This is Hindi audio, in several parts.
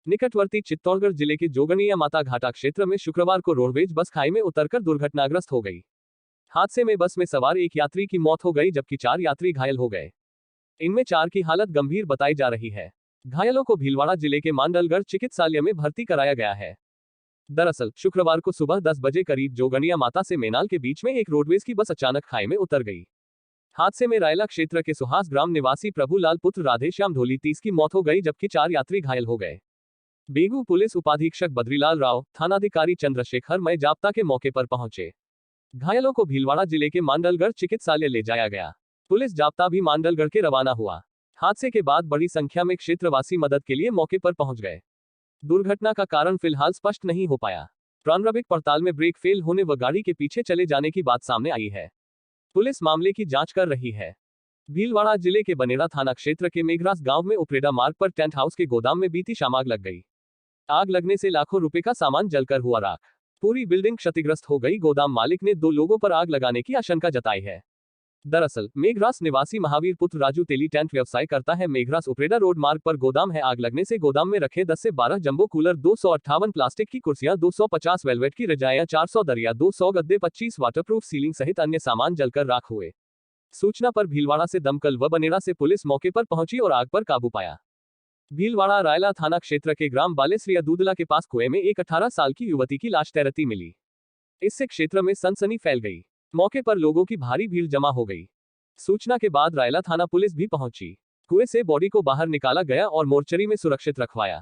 निकटवर्ती चित्तौड़गढ़ जिले के जोगनिया माता घाटा क्षेत्र में शुक्रवार को रोडवेज बस खाई में उतरकर दुर्घटनाग्रस्त हो गई। हादसे में बस में सवार एक यात्री की मौत हो गई जबकि 4 यात्री घायल हो गए। इनमें 4 की हालत गंभीर बताई जा रही है। घायलों को भीलवाड़ा जिले के मांडलगढ़ चिकित्सालय में भर्ती कराया गया है। दरअसल शुक्रवार को सुबह 10 बजे करीब जोगनिया माता से मेनाल के बीच में एक रोडवेज की बस अचानक खाई में उतर गई। हादसे में रायला क्षेत्र के सुहास ग्राम निवासी प्रभुलाल पुत्र राधेश्याम ढोली 30 की मौत हो गई जबकि 4 यात्री घायल हो गए। बेगू पुलिस उपाधीक्षक बद्रीलाल राव, थानाधिकारी चंद्रशेखर मय जाप्ता के मौके पर पहुंचे। घायलों को भीलवाड़ा जिले के मांडलगढ़ चिकित्सालय ले जाया गया। पुलिस जाप्ता भी मांडलगढ़ के रवाना हुआ। हादसे के बाद बड़ी संख्या में क्षेत्रवासी मदद के लिए मौके पर पहुंच गए। दुर्घटना का कारण फिलहाल स्पष्ट नहीं हो पाया। प्रारंभिक पड़ताल में ब्रेक फेल होने व गाड़ी के पीछे चले जाने की बात सामने आई है। पुलिस मामले की जांच कर रही है। भीलवाड़ा जिले के बनेड़ा थाना क्षेत्र के मेघरास गांव में उपरेडा मार्ग पर टेंट हाउस के गोदाम में बीती शाम आग लग गई। आग लगने से लाखों रुपए का सामान जलकर हुआ राख। पूरी बिल्डिंग क्षतिग्रस्त हो गई। गोदाम मालिक ने 2 लोगों पर आग लगाने की आशंका जताई है। दरअसल मेघरास निवासी महावीर पुत्र राजू तेली टेंट व्यवसाय करता है। मेघरास उपरेडा रोड मार्ग पर गोदाम है। आग लगने से गोदाम में रखे 10 से 12 जंबो कूलर, 258 प्लास्टिक की कुर्सियां, 250 वेलवेट की रजाइयां, 400 दरिया, 200 गद्दे, 25 वाटरप्रूफ सीलिंग सहित अन्य सामान जलकर राख हुए। सूचना पर भीलवाड़ा से दमकल व बनेड़ा से पुलिस मौके पर पहुंची और आग पर काबू पाया। भीलवाड़ा रायला थाना क्षेत्र के ग्राम बालेसरिया दूधला के पास कुएं में एक 18 साल की युवती की लाश तैरती मिली। इससे क्षेत्र में सनसनी फैल गई। मौके पर लोगों की भारी भीड़ जमा हो गई। सूचना के बाद रायला थाना पुलिस भी पहुंची। कुएं से बॉडी को बाहर निकाला गया और मोर्चरी में सुरक्षित रखवाया।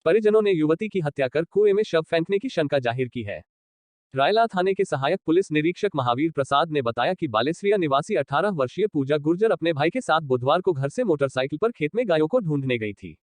परिजनों ने युवती की हत्या कर कुएं में शव फेंकने की शंका जाहिर की है। रायला थाने के सहायक पुलिस निरीक्षक महावीर प्रसाद ने बताया कि बालेसरिया निवासी 18 वर्षीय पूजा गुर्जर अपने भाई के साथ बुधवार को घर से मोटरसाइकिल पर खेत में गायों को ढूंढने गई थी।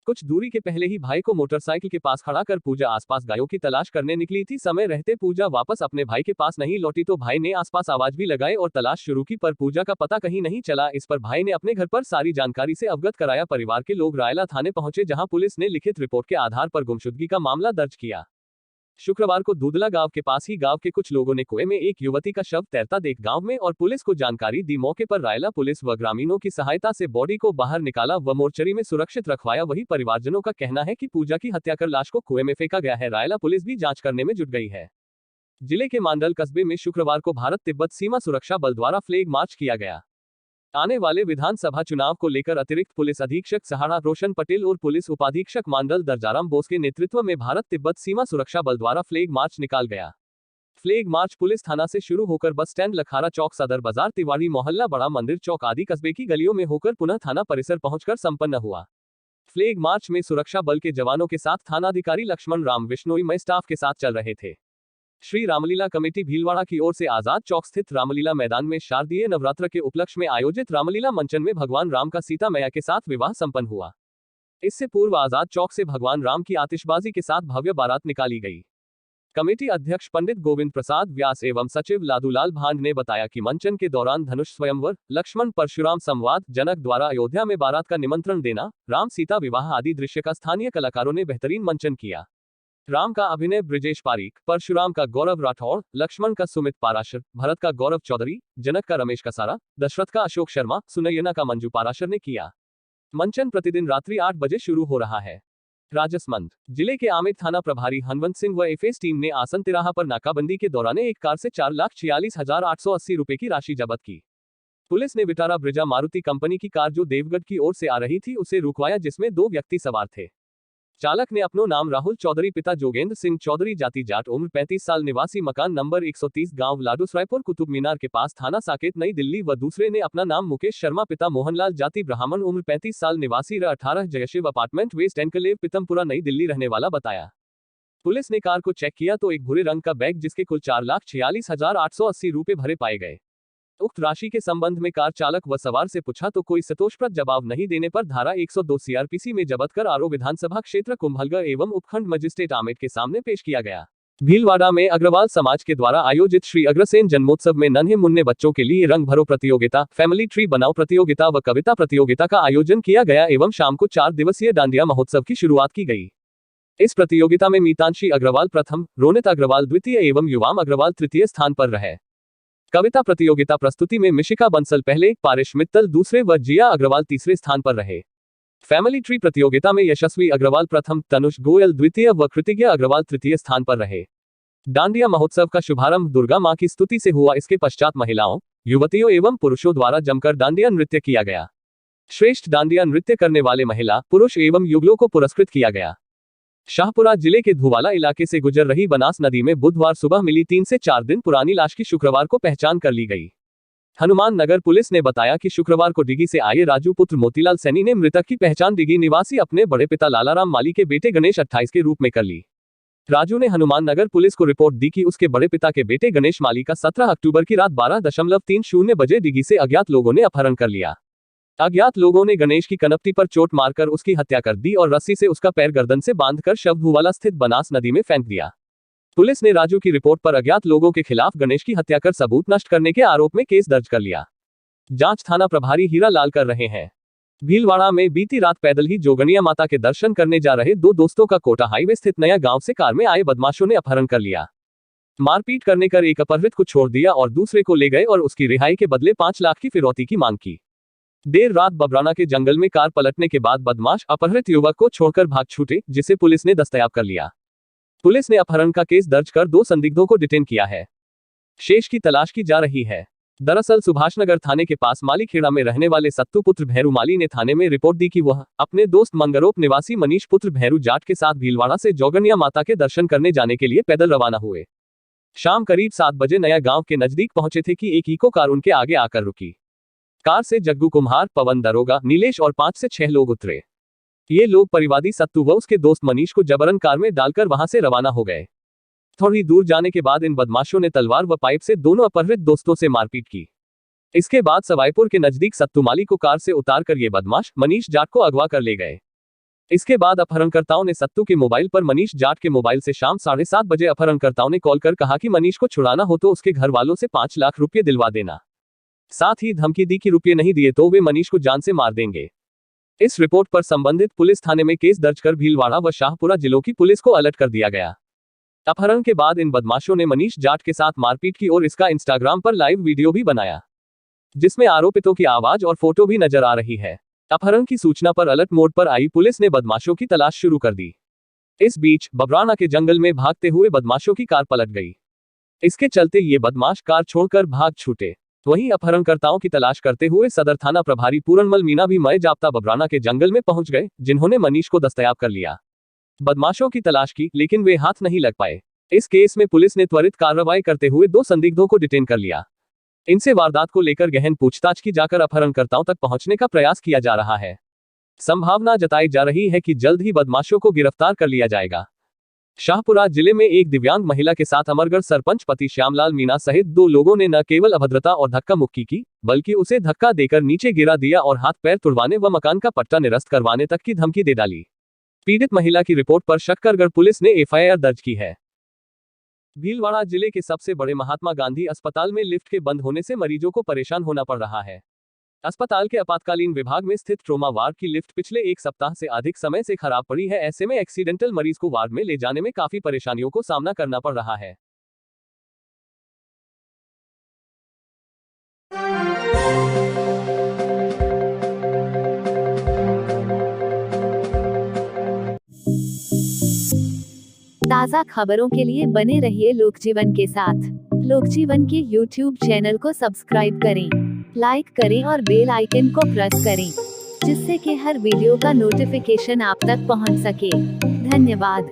कुछ दूरी के पहले ही भाई को मोटरसाइकिल के पास खड़ा कर पूजा आसपास गायों की तलाश करने निकली थी। समय रहते पूजा वापस अपने भाई के पास नहीं लौटी तो भाई ने आसपास आवाज भी लगाई और तलाश शुरू की, पर पूजा का पता कहीं नहीं चला। इस पर भाई ने अपने घर पर सारी जानकारी से अवगत कराया। परिवार के लोग रायला थाने पहुंचे जहां पुलिस ने लिखित रिपोर्ट के आधार पर गुमशुदगी का मामला दर्ज किया। शुक्रवार को दूधला गांव के पास ही गांव के कुछ लोगों ने कुएं में एक युवती का शव तैरता देख गांव में और पुलिस को जानकारी दी। मौके पर रायला पुलिस व ग्रामीणों की सहायता से बॉडी को बाहर निकाला व मोर्चरी में सुरक्षित रखवाया। वहीं परिवारजनों का कहना है कि पूजा की हत्या कर लाश को कुएं में फेंका गया है। रायला पुलिस भी जांच करने में जुट गई है। जिले के मांडल कस्बे में शुक्रवार को भारत तिब्बत सीमा सुरक्षा बल द्वारा फ्लैग मार्च किया गया। आने वाले विधानसभा चुनाव को लेकर अतिरिक्त पुलिस अधीक्षक सहाड़ा रोशन पटेल और पुलिस उपाधीक्षक मांडल दरजाराम बोस के नेतृत्व में भारत तिब्बत सीमा सुरक्षा बल द्वारा फ्लैग मार्च निकाल गया। फ्लैग मार्च पुलिस थाना से शुरू होकर बस स्टैंड, लखारा चौक, सदर बाजार, तिवाड़ी मोहल्ला, बड़ा मंदिर चौक आदि कस्बे की गलियों में होकर पुनः थाना परिसर पहुंचकर संपन्न हुआ। फ्लैग मार्च में सुरक्षा बल के जवानों के साथ थानाधिकारी लक्ष्मण राम विश्नोई मय स्टाफ के साथ चल रहे थे। श्री रामलीला कमेटी भीलवाड़ा की ओर से आजाद चौक स्थित रामलीला मैदान में शारदीय नवरात्र के उपलक्ष्य में आयोजित रामलीला मंचन में भगवान राम का सीता मैया के साथ विवाह संपन्न हुआ। इससे पूर्व आजाद चौक से भगवान राम की आतिशबाजी के साथ भव्य बारात निकाली गई। कमेटी अध्यक्ष पंडित गोविंद प्रसाद व्यास एवं सचिव लादूलाल भांड ने बताया कि मंचन के दौरान धनुष स्वयंवर, लक्ष्मण परशुराम संवाद, जनक द्वारा अयोध्या में बारात का निमंत्रण देना, राम सीता विवाह आदि दृश्य का स्थानीय कलाकारों ने बेहतरीन मंचन किया। राम का अभिनय ब्रिजेश पारीक, परशुराम का गौरव राठौड़, लक्ष्मण का सुमित पाराशर, भरत का गौरव चौधरी, जनक का रमेश कसारा, दशरथ का अशोक शर्मा, सुनयना का मंजू पाराशर ने किया। मंचन प्रतिदिन रात्रि 8 बजे शुरू हो रहा है। राजसमंद जिले के आमेर थाना प्रभारी हनवंत सिंह व एफएस टीम ने आसन तिराहा पर नाकाबंदी के दौरान एक कार से 4,46,880 रुपए की राशि जब्त की। पुलिस ने विटारा ब्रिजा मारुति कंपनी की कार जो देवगढ़ की ओर से आ रही थी उसे रुकवाया, जिसमें 2 व्यक्ति सवार थे। चालक ने अपनो नाम राहुल चौधरी, पिता जोगेंद्र सिंह चौधरी, जाति जाट, उम्र 35 साल, निवासी मकान नंबर 130, गांव लाडूसरायपुर, कुतुब मीनार के पास, थाना साकेत, नई दिल्ली व दूसरे ने अपना नाम मुकेश शर्मा, पिता मोहनलाल, जाति ब्राह्मण, उम्र 35 साल, निवासी र 18, जयशिव अपार्टमेंट, वेस्ट एनकलेव, पीतमपुरा, नई दिल्ली रहने वाला बताया। पुलिस ने कार को चेक किया तो एक भूरे रंग का बैग जिसके कुल 4,46,880 रुपए भरे पाए गए। उक्त राशि के संबंध में कार चालक व सवार से पूछा तो कोई संतोषप्रद जवाब नहीं देने पर धारा 102 सीआरपीसी में जब्त कर आरो विधानसभा क्षेत्र कुंभलगढ़ एवं उपखंड मजिस्ट्रेट आमेर के सामने पेश किया गया। भीलवाड़ा में अग्रवाल समाज के द्वारा आयोजित श्री अग्रसेन जन्मोत्सव में नन्हे मुन्ने बच्चों के लिए रंग भरो प्रतियोगिता, फैमिली ट्री बनाओ प्रतियोगिता व कविता प्रतियोगिता का आयोजन किया गया एवं शाम को 4 दिवसीय डांडिया महोत्सव की शुरुआत की गई। इस प्रतियोगिता में मीतांशी अग्रवाल प्रथम, रोनित अग्रवाल द्वितीय एवं युवाम अग्रवाल तृतीय स्थान पर रहे। कविता प्रतियोगिता प्रस्तुति में मिशिका बंसल पहले, पारिश मित्तल दूसरे व जिया अग्रवाल तीसरे स्थान पर रहे। फैमिली ट्री प्रतियोगिता में यशस्वी अग्रवाल प्रथम, तनुष गोयल द्वितीय व कृतिज्ञ अग्रवाल तृतीय स्थान पर रहे। डांडिया महोत्सव का शुभारंभ दुर्गा मां की स्तुति से हुआ। इसके पश्चात महिलाओं, युवतियों एवं पुरुषों द्वारा जमकर डांडिया नृत्य किया गया। श्रेष्ठ डांडिया नृत्य करने वाले महिला, पुरुष एवं युगलों को पुरस्कृत किया गया। शाहपुरा जिले के धुवाला इलाके से गुजर रही बनास नदी में बुधवार सुबह मिली 3 से 4 दिन पुरानी लाश की शुक्रवार को पहचान कर ली गई। हनुमान नगर पुलिस ने बताया कि शुक्रवार को डिगी से आए राजू पुत्र मोतीलाल सैनी ने मृतक की पहचान डिगी निवासी अपने बड़े पिता लालाराम माली के बेटे गणेश 28 के रूप में कर ली। राजू ने हनुमान नगर पुलिस को रिपोर्ट दी कि उसके बड़े पिता के बेटे गणेश माली का 17 अक्टूबर की रात 12:30 बजे डिगी से अज्ञात लोगों ने अपहरण कर लिया। अज्ञात लोगों ने गणेश की कनपटी पर चोट मारकर उसकी हत्या कर दी और रस्सी से उसका पैर गर्दन से बांधकर शव धुवाला स्थित बनास नदी में फेंक दिया। पुलिस ने राजू की रिपोर्ट पर अज्ञात लोगों के खिलाफ गणेश की हत्या कर सबूत नष्ट करने के आरोप में केस दर्ज कर लिया। जांच थाना प्रभारी हीरा लाल कर रहे हैं। भीलवाड़ा में बीती रात पैदल ही जोगनिया माता के दर्शन करने जा रहे 2 दोस्तों का कोटा हाईवे स्थित नया गांव से कार में आए बदमाशों ने अपहरण कर लिया। मारपीट करने कर एक अपहृत को छोड़ दिया और दूसरे को ले गए और उसकी रिहाई के बदले 5 लाख की फिरौती की मांग की। देर रात बबराना के जंगल में कार पलटने के बाद बदमाश अपहृत युवक को छोड़कर भाग छूटे, जिसे पुलिस ने दस्तयाब कर लिया। पुलिस ने अपहरण का केस दर्ज कर 2 संदिग्धों को डिटेन किया है। शेष की तलाश की जा रही है। दरअसल सुभाषनगर थाने के पास मालीखेड़ा में रहने वाले सत्तू पुत्र भैरू माली ने थाने में रिपोर्ट दी कि वह अपने दोस्त मंगरोप निवासी मनीष पुत्र भैरू जाट के साथ भीलवाड़ा से जोगनिया माता के दर्शन करने जाने के लिए पैदल रवाना हुए। शाम करीब 7 बजे नया गांव के नजदीक पहुंचे थे कि एक इको कार उनके आगे आकर रुकी। कार से जग्गू कुम्हार, पवन दरोगा, नीलेश और 5 से 6 लोग उतरे। ये लोग परिवादी सत्तू व उसके दोस्त मनीष को जबरन कार में डालकर वहां से रवाना हो गए। थोड़ी दूर जाने के बाद इन बदमाशों ने तलवार व पाइप से दोनों अपहृत दोस्तों से मारपीट की। इसके बाद सवाईपुर के नजदीक सत्तू माली को कार से उतारकर ये बदमाश मनीष जाट को अगवा कर ले गए। इसके बाद अपहरणकर्ताओं ने सत्तू के मोबाइल पर मनीष जाट के मोबाइल से शाम 7:30 बजे अपहरणकर्ताओं ने कॉल कर कहा कि मनीष को छुड़ाना हो तो उसके घर वालों से 5 लाख रुपये दिलवा देना। साथ ही धमकी दी कि रुपये नहीं दिए तो वे मनीष को जान से मार देंगे। इस रिपोर्ट पर संबंधित पुलिस थाने में केस दर्ज कर भीलवाड़ा व शाहपुरा जिलों की पुलिस को अलर्ट कर दिया गया। अपहरण के बाद इन बदमाशों ने मनीष जाट के साथ मारपीट की और इसका इंस्टाग्राम पर लाइव वीडियो भी बनाया, जिसमें आरोपितों की आवाज और फोटो भी नजर आ रही है। अपहरण की सूचना पर अलर्ट मोड पर आई पुलिस ने बदमाशों की तलाश शुरू कर दी। इस बीच बबराना के जंगल में भागते हुए बदमाशों की कार पलट गई। इसके चलते ये बदमाश कार छोड़कर भाग छूटे। वहीं अपहरणकर्ताओं की तलाश करते हुए सदर थाना प्रभारी पूरनमल मीना भी मय जाप्ता बबराना के जंगल में पहुंच गए, जिन्होंने मनीष को दस्तयाब कर लिया। बदमाशों की तलाश की, लेकिन वे हाथ नहीं लग पाए। इस केस में पुलिस ने त्वरित कार्रवाई करते हुए 2 संदिग्धों को डिटेन कर लिया। इनसे वारदात को लेकर गहन पूछताछ की जाकर अपहरणकर्ताओं तक पहुंचने का प्रयास किया जा रहा है। संभावना जताई जा रही है कि जल्द ही बदमाशों को गिरफ्तार कर लिया जाएगा। शाहपुरा जिले में एक दिव्यांग महिला के साथ अमरगढ़ सरपंच पति श्यामलाल मीणा सहित 2 लोगों ने न केवल अभद्रता और धक्का मुक्की की, बल्कि उसे धक्का देकर नीचे गिरा दिया और हाथ पैर तुड़वाने व मकान का पट्टा निरस्त करवाने तक की धमकी दे डाली। पीड़ित महिला की रिपोर्ट पर शक्करगढ़ पुलिस ने एफआईआर दर्ज की है। भीलवाड़ा जिले के सबसे बड़े महात्मा गांधी अस्पताल में लिफ्ट के बंद होने से मरीजों को परेशान होना पड़ रहा है। अस्पताल के आपातकालीन विभाग में स्थित ट्रोमा वार्ड की लिफ्ट पिछले 1 सप्ताह से अधिक समय से खराब पड़ी है। ऐसे में एक्सीडेंटल मरीज को वार्ड में ले जाने में काफी परेशानियों को सामना करना पड़ रहा है। ताज़ा खबरों के लिए बने रहिए लोकजीवन के साथ। लोकजीवन के YouTube चैनल को सब्सक्राइब करें, लाइक करें और बेल आइकन को प्रेस करें, जिससे कि हर वीडियो का नोटिफिकेशन आप तक पहुंच सके। धन्यवाद।